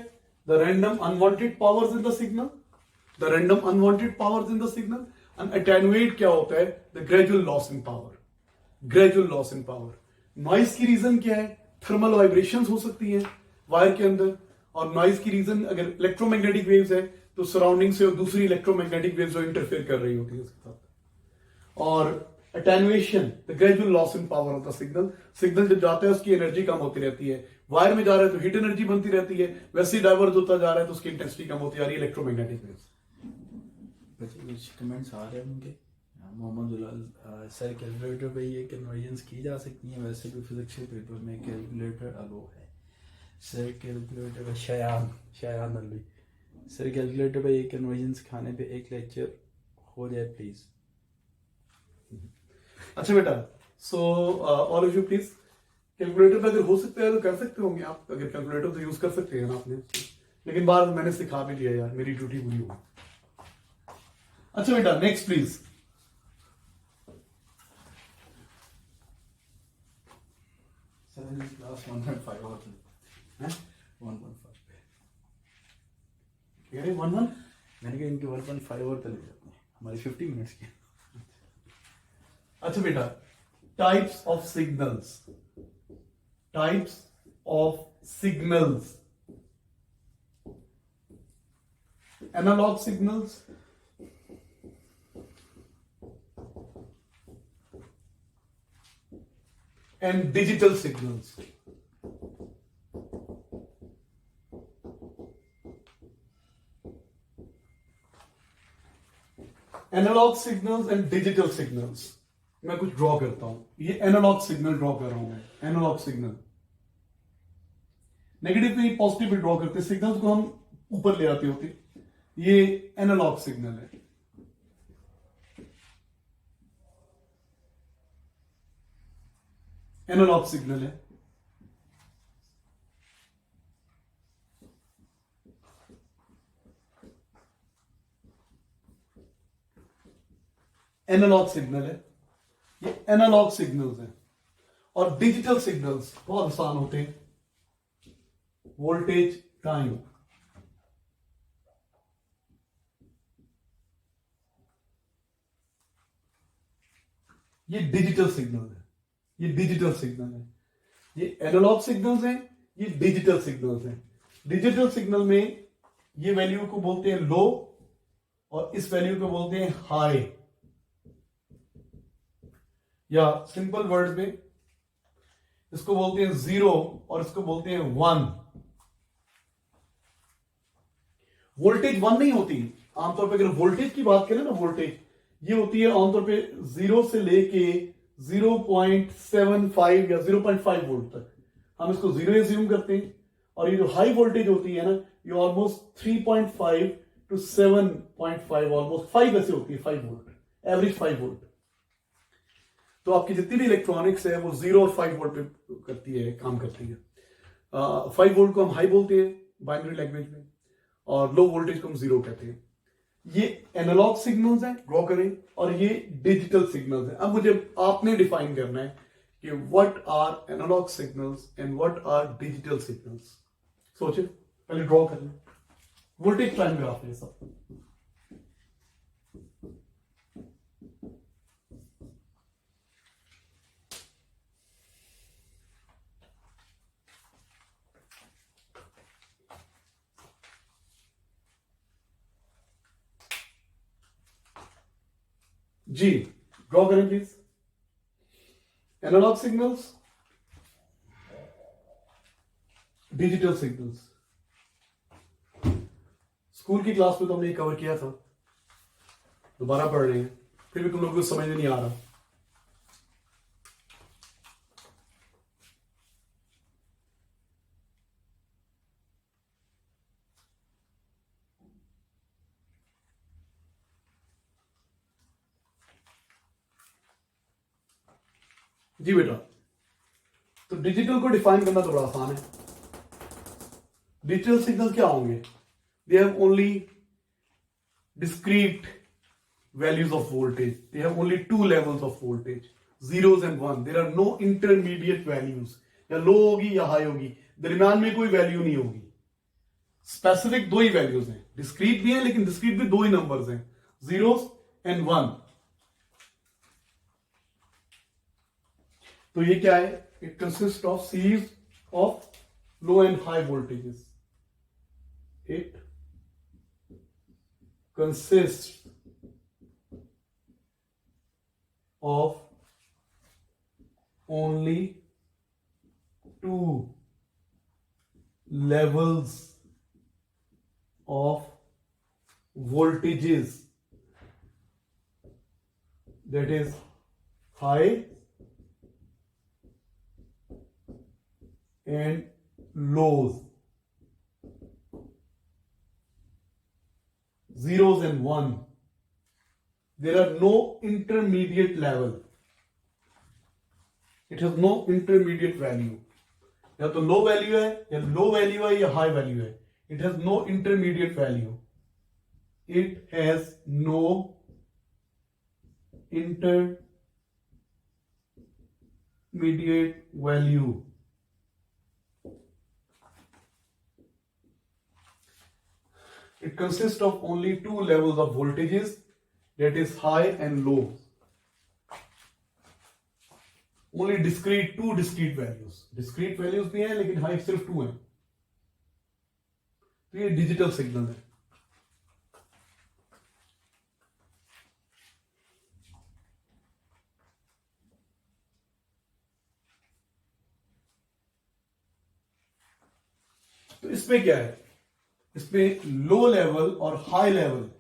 The random unwanted powers in the signal, the random unwanted powers in the signal. And attenuate क्या होता है? The gradual loss in power, gradual loss in power. Noise की रीजन क्या है? थर्मल वाइब्रेशंस हो सकती है वायर के अंदर, और नॉइज की रीजन अगर इलेक्ट्रोमैग्नेटिक वेव्स है तो सराउंडिंग से और दूसरी इलेक्ट्रोमैग्नेटिक वेव्स जो इंटरफेयर कर रही होती है उसके साथ। और attenuation, the gradual loss in power of the signal. Signal जब जाता है उसकी एनर्जी कम होती रहती है, वायर में जा रहा है तो हीट एनर्जी बनती रहती है, वैसे ही डाइवर्ज होता जा रहा है तो उसकी इंटेंसिटी कम होती जा रही है, इलेक्ट्रोमैग्नेटिक वेव्स। कुछ कमेंट्स आ रहे हैं उनके। मोहम्मद उलाल सर, कैलकुलेटर पे ये कन्वर्जन्स की जा सकती हैं? वैसे भी फिजिक्स के पेपर में कैलकुलेटर अलो है सर। कैलकुलेटर पे शायान अली सर, कैलकुलेटर पे ये कन्वर्जन्स खाने पे एक लेक्चर हो जाए प्लीज। अच्छा बेटा, so all of you please, calculator पे अगर हो सकता है तो कर सकते होंगे आप, अगर कैलकुलेटर तो यूज कर सकते हैं ना आपने, लेकिन बार मैंने सिखा भी लिया यार, मेरी ड्यूटी पूरी हो। अच्छा बेटा, नेक्स्ट प्लीज। सर क्लास 1.5 और 1.5 कह रहे 1-1, मैंने कहा इनके 1.5 और चले जाते हैं, हमारी 50 मिनट्स की। अच्छा बेटा, types of signals, types of signals, analog signals, and digital signals. Analog signals and digital signals. मैं कुछ ड्रॉ करता हूं, ये एनालॉग सिग्नल ड्रॉ कर रहा हूं मैं, एनालॉग सिग्नल। नेगेटिव पे पॉजिटिव पे ड्रॉ करते, सिग्नल्स को हम ऊपर ले आते होते, ये एनालॉग सिग्नल है। एनालॉग सिग्नल है। एनालॉग सिग्नल है, ये एनालॉग सिग्नल्स हैं। और डिजिटल सिग्नल्स बहुत आसान होते हैं, वोल्टेज टाइम, ये डिजिटल सिग्नल है, ये डिजिटल सिग्नल है, ये एनालॉग सिग्नल्स हैं, ये डिजिटल सिग्नल्स हैं। डिजिटल सिग्नल में ये वैल्यू को बोलते हैं लो और इस वैल्यू को बोलते हैं हाई, या सिंपल वर्ड्स में इसको बोलते हैं जीरो और इसको बोलते हैं वन। वोल्टेज वन नहीं होती आमतौर पे, अगर वोल्टेज की बात करें ना, वोल्टेज ये होती है आमतौर पे 0 से लेके 0.75 या 0.5 वोल्ट तक, हम इसको जीरो एज्यूम करते हैं। और ये जो हाई वोल्टेज होती है ना, ये ऑलमोस्ट 3.5 to 7.5, ऑलमोस्ट 5 ऐसे होती है, 5 वोल्ट, एवरेज 5 वोल्ट। तो आपकी जितनी भी इलेक्ट्रॉनिक्स है वो 0 और 5 वोल्ट पे करती है, काम करती है। 5 वोल्ट को हम हाई बोलते हैं बाइनरी लैंग्वेज में, और लो वोल्टेज को हम जीरो कहते हैं। ये एनालॉग सिग्नल्स हैं, ड्रॉ करें, और ये डिजिटल सिग्नल्स हैं। अब मुझे आपने डिफाइन करना है कि what are analog signals and what are digital signals. सोचे, पहले ड्रॉ कर लें। वोल्टेज टाइम ग्राफ है सब। जी ड्रॉ करें please. Analog signals, digital signals. School की क्लास में तो हमने कवर किया था, दोबारा पढ़ रहे हैं, फिर भी तुम लोगों को समझ में नहीं आ रहा। जी बेटा, तो डिजिटल को डिफाइन करना तो बड़ा आसान है। डिजिटल सिग्नल क्या होंगे? They have only discrete values of voltage, they have only 2 levels of voltage, zeros and one. There are no intermediate values, या लो होगी या हाई होगी, दरमियान में कोई वैल्यू नहीं होगी। स्पेसिफिक 2 ही वैल्यूज हैं, डिस्क्रीट भी है लेकिन डिस्क्रीट भी 2 ही नंबर्स हैं, जीरोस एंड वन। तो ये क्या है? It consist of series of low and high voltages. It consist of only 2 levels of voltages, that is high and lows, zeros and one. There are no intermediate level. It has no intermediate value. या तो low value है, या low value है, या high value है। It has no intermediate value. It has no intermediate value. It consists of only 2 levels of voltages, that is high and low. Only discrete, 2 discrete values. Discrete values भी हैं लेकिन high सिर्फ 2 हैं। तो ये digital signal है। तो इसमें क्या है? इसमें लो लेवल और हाई लेवल,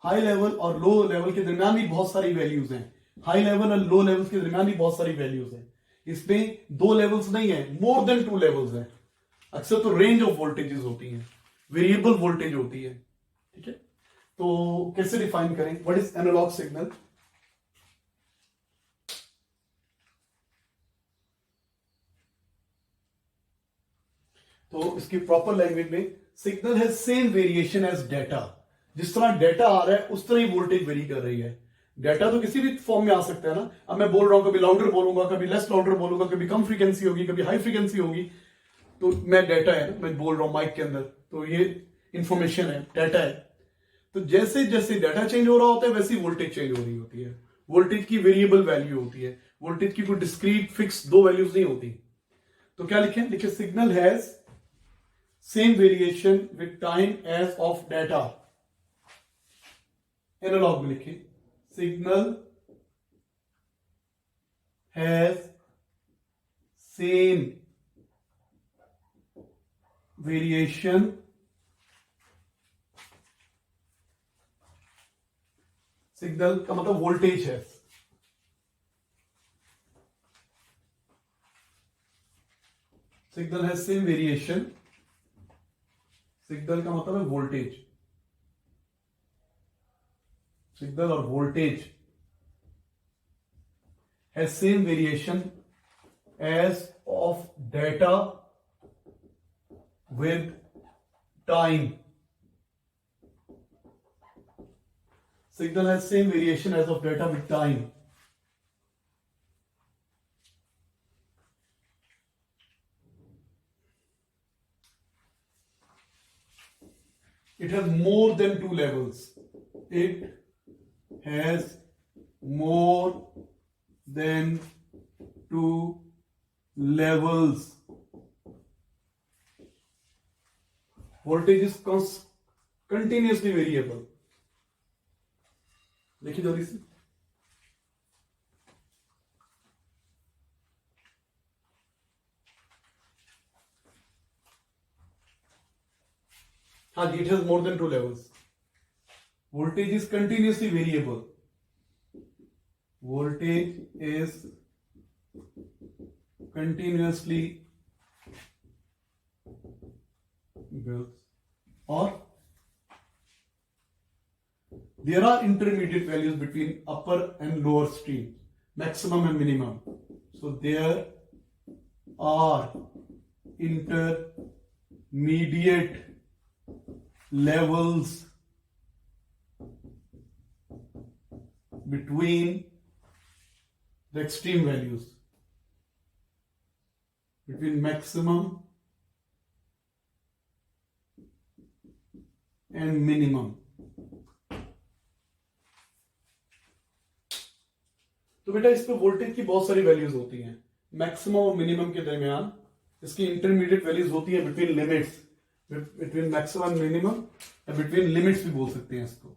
हाई लेवल और लो लेवल के दरमियान भी बहुत सारी वैल्यूज हैं। हाई लेवल और लो लेवल्स के दरमियान भी बहुत सारी वैल्यूज हैं। इसमें 2 लेवल्स नहीं है, मोर देन 2 लेवल्स हैं। अक्सर तो रेंज ऑफ वोल्टेजेस होती हैं, वेरिएबल वोल्टेज होती है। ठीक है, तो कैसे डिफाइन करें? What is analog signal? तो इसकी प्रॉपर लैंग्वेज में, सिग्नल है सेम वेरिएशन एज डेटा। जिस तरह डेटा आ रहा है उस तरह ही वोल्टेज वेरी कर रही है। डेटा तो किसी भी फॉर्म में आ सकता है ना। अब मैं बोल रहा हूं, कभी लाउडर बोलूंगा, कभी लेस लाउडर बोलूंगा, कभी कम फ्रीक्वेंसी होगी, कभी हाई फ्रीक्वेंसी होगी। तो मैं डेटा है ना, मैं बोल रहा हूं माइक के अंदर, तो ये इंफॉर्मेशन है, डेटा है। तो जैसे जैसे डेटा चेंज हो रहा होता है वैसे ही वोल्टेज चेंज हो रही होती है। वोल्टेज की वेरिएबल वैल्यू होती है, वोल्टेज की कोई डिस्क्रीट फिक्स दो वैल्यूज नहीं होती। तो क्या लिखें, लिखे signal has same variation with time as of data. Analog में लिखे signal has same variation signal का मतलब वोल्टेज है, सिग्नल है सेम वेरिएशन, सिग्नल का मतलब है वोल्टेज, सिग्नल और वोल्टेज है same variation as of data with time. Signal has same variation as of data with time. It has more than two levels. It has more than two levels. Voltage is continuously variable. देखिए जल्दी से, हाँ जी, it has more than two levels. Voltage is continuously variable. Voltage is continuously or there are intermediate values between upper and lower stream, maximum and minimum. So there are intermediate levels between the extreme values, between maximum and minimum. तो बेटा इस पे voltage की बहुत सारी values होती हैं, maximum और मिनिमम के दरमियान इसकी इंटरमीडिएट वैल्यूज होती है, between limits, between maximum minimum या बिटवीन लिमिट्स भी बोल सकते हैं इसको।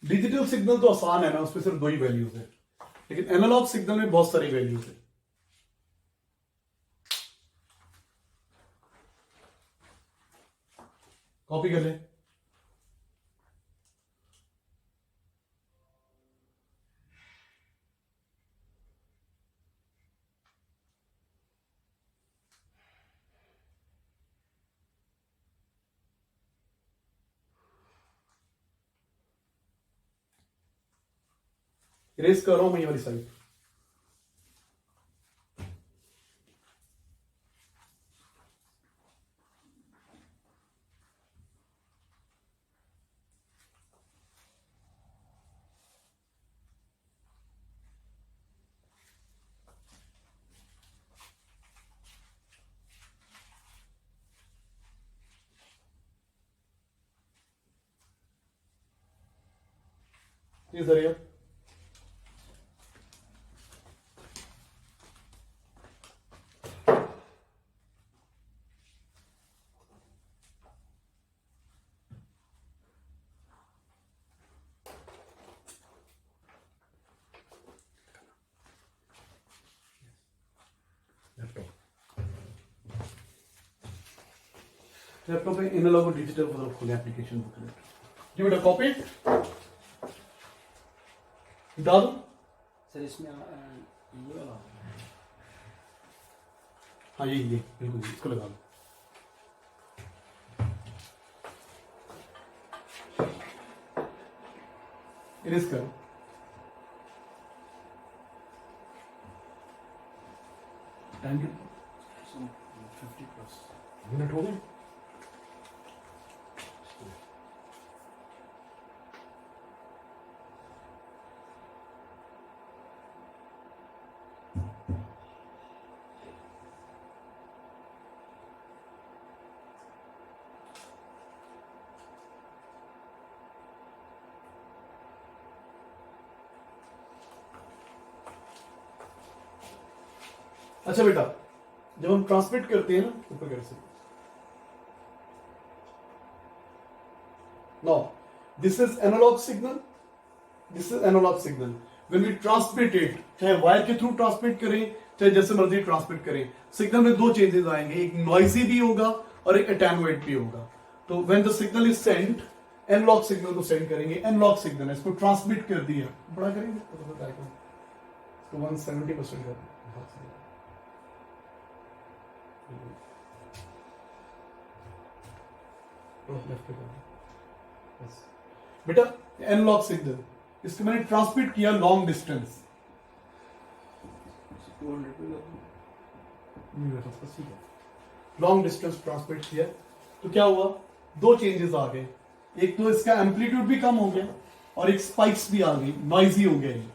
डिजिटल सिग्नल तो आसान है ना, उसमें सिर्फ दो ही वैल्यूज है, लेकिन एनालॉग सिग्नल में बहुत सारी वैल्यूज है। कॉपी कर ले। इरेज कर रहा हूं मैं ये वाली साइड। ये जरिया लैपटॉप में एनालॉग और डिजिटल मतलब खोले एप्लीकेशन बुकलेट। जी बेटा कॉपी डाल सर इसमें ये वाला, हाँ ये बिल्कुल इसको लगा लो। इरेज करो। टाइम 50+ मिनट हो गए। अच्छा बेटा, जब हम ट्रांसमिट करते हैं ना, ऊपर कर सकते, now this is analog signal, this is analog signal. when we transmit it, चाहे वायर के थ्रू ट्रांसमिट करें चाहे जैसे मर्जी ट्रांसमिट करें, सिग्नल में दो चेंजेस आएंगे, एक नॉइजी भी होगा और एक अटेनुएट भी होगा. तो when the signal is sent, analog signal को सेंड करेंगे, एनालॉग सिग्नल है, इसको ट्रांसमिट कर दिया, बड़ा करेंगे तो 170% कर बेटा. एनालॉग सिग्नल, इसको मैंने ट्रांसमिट किया long distance, long distance transmit किया, तो क्या हुआ, दो चेंजेस आ गए, एक तो इसका एम्पलीट्यूड भी कम हो गया और एक स्पाइक्स भी आ गई, नॉइजी हो गया ये.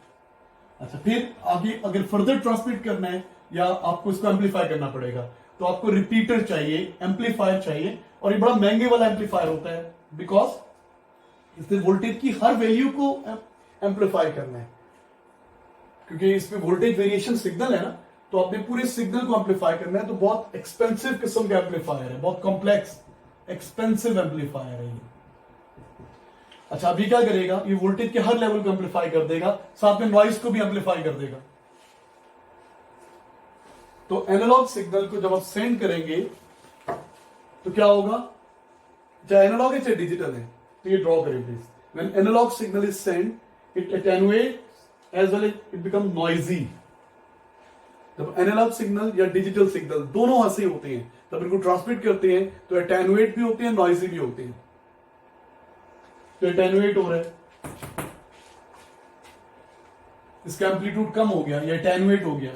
अच्छा, फिर आगे अगर फर्दर ट्रांसमिट करना है या आपको इसको एम्पलीफाई करना पड़ेगा, तो आपको रिपीटर चाहिए, एम्पलीफायर चाहिए, और ये बड़ा महंगे वाला एम्पलीफायर होता है, बिकॉज इसमें वोल्टेज की हर वैल्यू को एम्पलीफाई करना है, क्योंकि इसमें वोल्टेज वेरिएशन सिग्नल है ना, तो आपने पूरे सिग्नल को एम्पलीफाई करना है, तो बहुत एक्सपेंसिव किस्म का एम्पलीफायर है, बहुत कॉम्प्लेक्स एक्सपेंसिव एम्पलीफायर है ये. अच्छा, अभी क्या करेगा, ये वोल्टेज के हर लेवल को एम्पलीफाई कर देगा, साथ में नॉइज को भी एम्पलीफाई कर देगा. तो एनालॉग सिग्नल को जब आप सेंड करेंगे तो क्या होगा, चाहे एनालॉग है चाहे डिजिटल है, तो ये ड्रॉ करें please. When analog signal is send, it attenuate as well it become noisy. जब एनालॉग सिग्नल या डिजिटल सिग्नल दोनों ऐसे होते हैं, तब इनको ट्रांसमिट करते हैं तो अटेनुएट भी होते हैं, नॉइजी भी होते हैं. तो अटेनुएट हो रहा है, इसका एम्पलीट्यूड कम हो गया, ये अटेनुएट हो गया,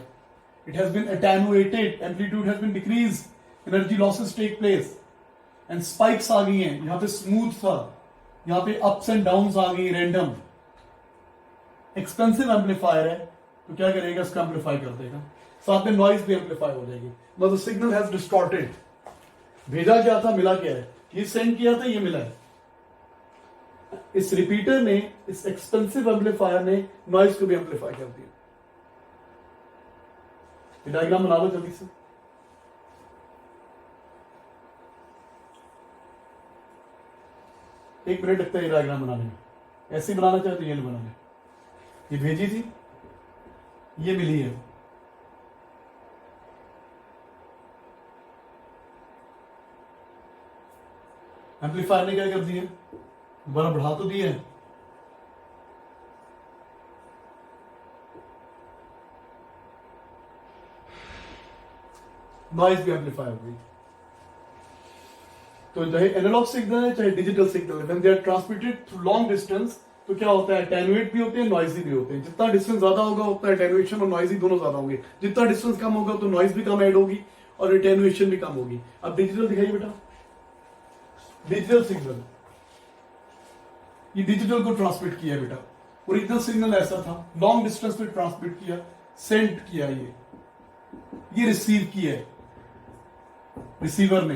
it has been attenuated, amplitude has been decrease, energy losses take place, and spikes आ गई हैं, यहां पे स्मूथ था, यहां पे अप्स एंड डाउन्स आ गई, रैंडम. एक्सपेंसिव एम्पलीफायर है, तो क्या करेगा, इसका एम्पलीफाई कर देगा, साथ में नॉइज भी एम्पलीफाई हो जाएगी. मतलब सिग्नल हैज डिस्टॉर्टेड, भेजा क्या था मिला क्या है, ये सेंड किया था ये मिला है. इस रिपीटर ने, इस एक्सपेंसिव एम्पलीफायर ने नॉइज को भी एम्पलीफाई कर दिया. डायग्राम बना लो जल्दी से. एक मिनट लगता है ये डायग्राम बनाने में, ऐसे ही बनाना चाहे तो ये नहीं बनाना. ये भेजी थी, ये मिली है, एम्पलीफायर ने क्या कर दिया, दोबारा बढ़ा तो दिया है, नॉइज भी एम्पलीफाई हो गई. तो चाहे एनालॉग सिग्नल है चाहे डिजिटल सिग्नल है, when they are transmitted through long distance, तो क्या होता है, अटेनुएट भी होते हैं, नॉइजी भी होते हैं. जितना डिस्टेंस ज्यादा होगा उतना अटेनुएशन और नॉइजी दोनों ज्यादा होंगे, जितना डिस्टेंस कम होगा तो नॉइज भी कम ऐड होगी और अटेनुएशन भी कम होगी. अब डिजिटल दिखाइए बेटा, डिजिटल सिग्नल, ये डिजिटल को ट्रांसमिट किया बेटा, ओरिजिनल सिग्नल ऐसा था, लॉन्ग डिस्टेंस पे ट्रांसमिट किया, सेंड किया, ये रिसीव किया है रिसीवर ने,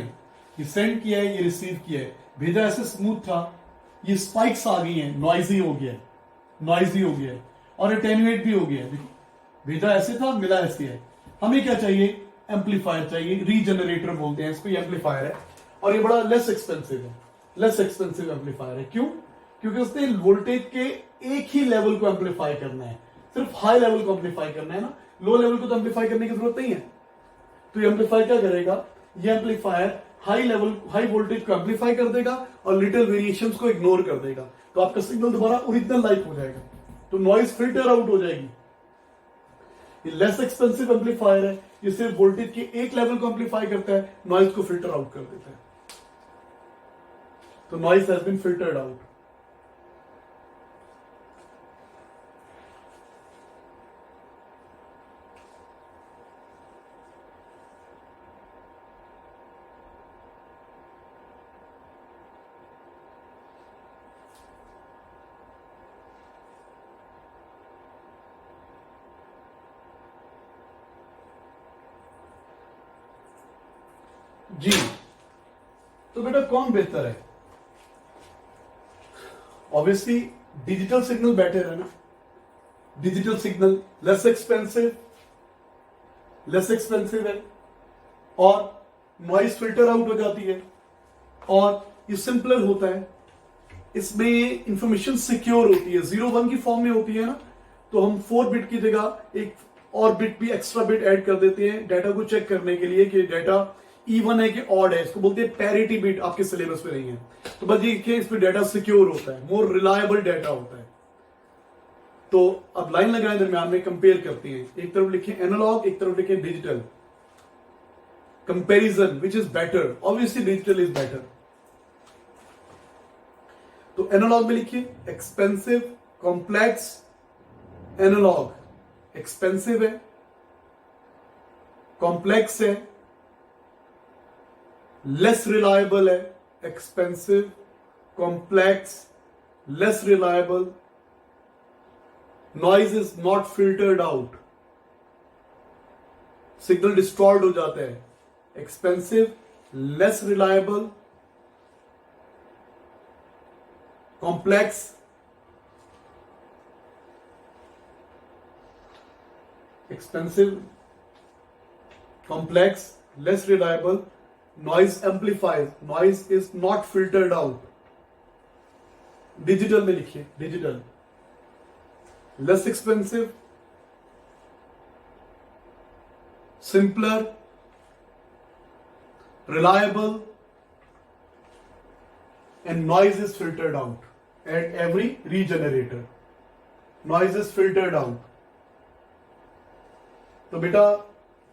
ये सेंड किया है, ये रिसीव किया है, भेजा ऐसे स्मूथ था, ये स्पाइक्स आ गई हैं, नॉइजी हो गया है, नॉइजी हो गया है और अटेनुएट भी हो गया है. देखो, भेजा ऐसे था, मिला ऐसे है. हमें क्या चाहिए, एम्पलीफायर चाहिए, रीजनरेटर बोलते हैं इसको, ये एम्पलीफायर है और ये बड़ा लेस एक्सपेंसिव है, लेस एक्सपेंसिव एम्पलीफायर है. क्यों, क्योंकि उसने वोल्टेज के एक ही लेवल को एम्पलीफाई करना है, सिर्फ हाई लेवल को एम्पलीफाई करना है ना, लो लेवल को तो एम्पलीफाई करने की जरूरत नहीं है. तो ये एम्पलीफाई क्या करेगा, ये amplifier high level, high voltage को एम्पलीफाई कर देगा और लिटिल वेरिएशंस को इग्नोर कर देगा, तो आपका सिग्नल दोबारा ओरिजिनल लाइक हो जाएगा, तो नॉइज फिल्टर आउट हो जाएगी. ये लेस एक्सपेंसिव एम्पलीफायर है, ये सिर्फ वोल्टेज के एक लेवल को एम्पलीफाई करता है, नॉइज को फिल्टर आउट कर देता है. तो noise has been filtered out. जी, तो बेटा कौन बेहतर है, ऑब्वियसली डिजिटल सिग्नल बेटर है ना. Digital signal less expensive, less expensive है और नॉइस फिल्टर आउट हो जाती है और ये सिंपलर होता है। इसमें इंफॉर्मेशन सिक्योर होती है, 0 1 की फॉर्म में होती है ना, तो हम 4 बिट की जगह एक और बिट भी एक्स्ट्रा बिट ऐड कर देते हैं डाटा को चेक करने के लिए कि डाटा इवन है कि ऑड है। इसको बोलते हैं पैरिटी बिट, आपके सिलेबस में नहीं है। तो बस देखिए इस पे डाटा सिक्योर होता है, मोर रिलायबल डाटा होता है। तो अब लाइन लगाएं दरमियान में, कंपेयर करते हैं, एक तरफ लिखें एनालॉग, एक तरफ लिखें digital. Comparison which is better, obviously digital is better. तो एनालॉग में लिखिए एक्सपेंसिव, कॉम्प्लेक्स, एनालॉग एक्सपेंसिव है, कॉम्प्लेक्स है, लेस रिलायबल है, expensive, complex, less reliable, noise is not filtered out, signal distort हो जाता है, expensive, less reliable, complex, expensive, complex, less reliable, noise amplifies, noise is not filtered out. Digital में लिखिए digital, less expensive, simpler, reliable, and noise is filtered out at every regenerator. Noise is filtered out. तो बेटा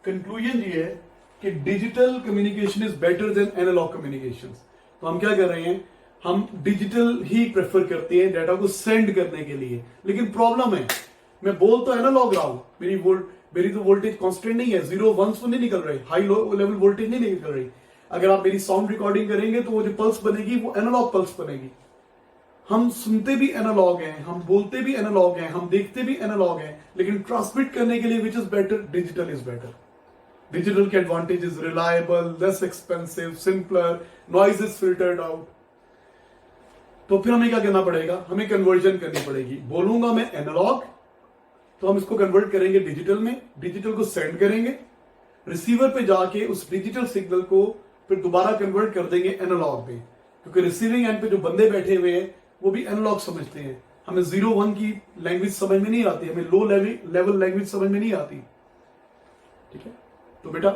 conclusion ये है कि digital communication is better than analog communication. तो हम क्या कर रहे हैं, हम डिजिटल ही प्रेफर करते हैं डाटा को सेंड करने के लिए। लेकिन प्रॉब्लम है, मैं बोल तो एनालॉग रहा हूं, मेरी तो वोल्टेज कांस्टेंट नहीं है, 0 1 तो नहीं निकल रही, हाई लो लेवल वोल्टेज नहीं निकल रही। अगर आप मेरी साउंड रिकॉर्डिंग करेंगे तो वो जो पल्स बनेगी वो एनालॉग पल्स बनेगी। हम सुनते भी एनालॉग हैं, हम बोलते भी एनालॉग हैं, हम देखते भी एनालॉग हैं, लेकिन ट्रांसमिट करने के लिए which is better, digital is better. Digital के advantage is reliable, less expensive, simpler, noise is filtered out. तो फिर हमें क्या करना पड़ेगा, हमें कन्वर्जन करनी पड़ेगी। बोलूंगा मैं एनालॉग तो हम इसको कन्वर्ट करेंगे डिजिटल में, डिजिटल को सेंड करेंगे, रिसीवर पे जाके उस डिजिटल सिग्नल को फिर दोबारा कन्वर्ट कर देंगे एनालॉग में, क्योंकि रिसीविंग एंड पे जो बंदे बैठे हुए हैं वो भी एनालॉग समझते हैं। हमें 0 1 की लैंग्वेज समझ में नहीं आती, हमें लो लेवल लैंग्वेज समझ में नहीं आती। ठीक है, तो बेटा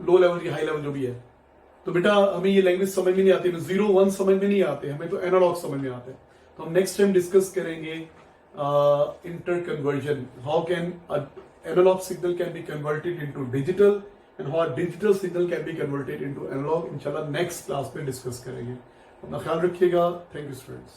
लो लेवल की हाई लेवल जो भी है, तो बेटा हमें ये लैंग्वेज समझ में नहीं आती, हमें 0 1 समझ में नहीं आते, हमें तो एनालॉग समझ में आते हैं। तो हम नेक्स्ट टाइम डिस्कस करेंगे inter conversion, how can analog signal can be converted into digital and how digital signal can be converted into analog. इंशाल्लाह नेक्स्ट क्लास में डिस्कस करेंगे। अपना ख्याल रखिएगा। Thank you students.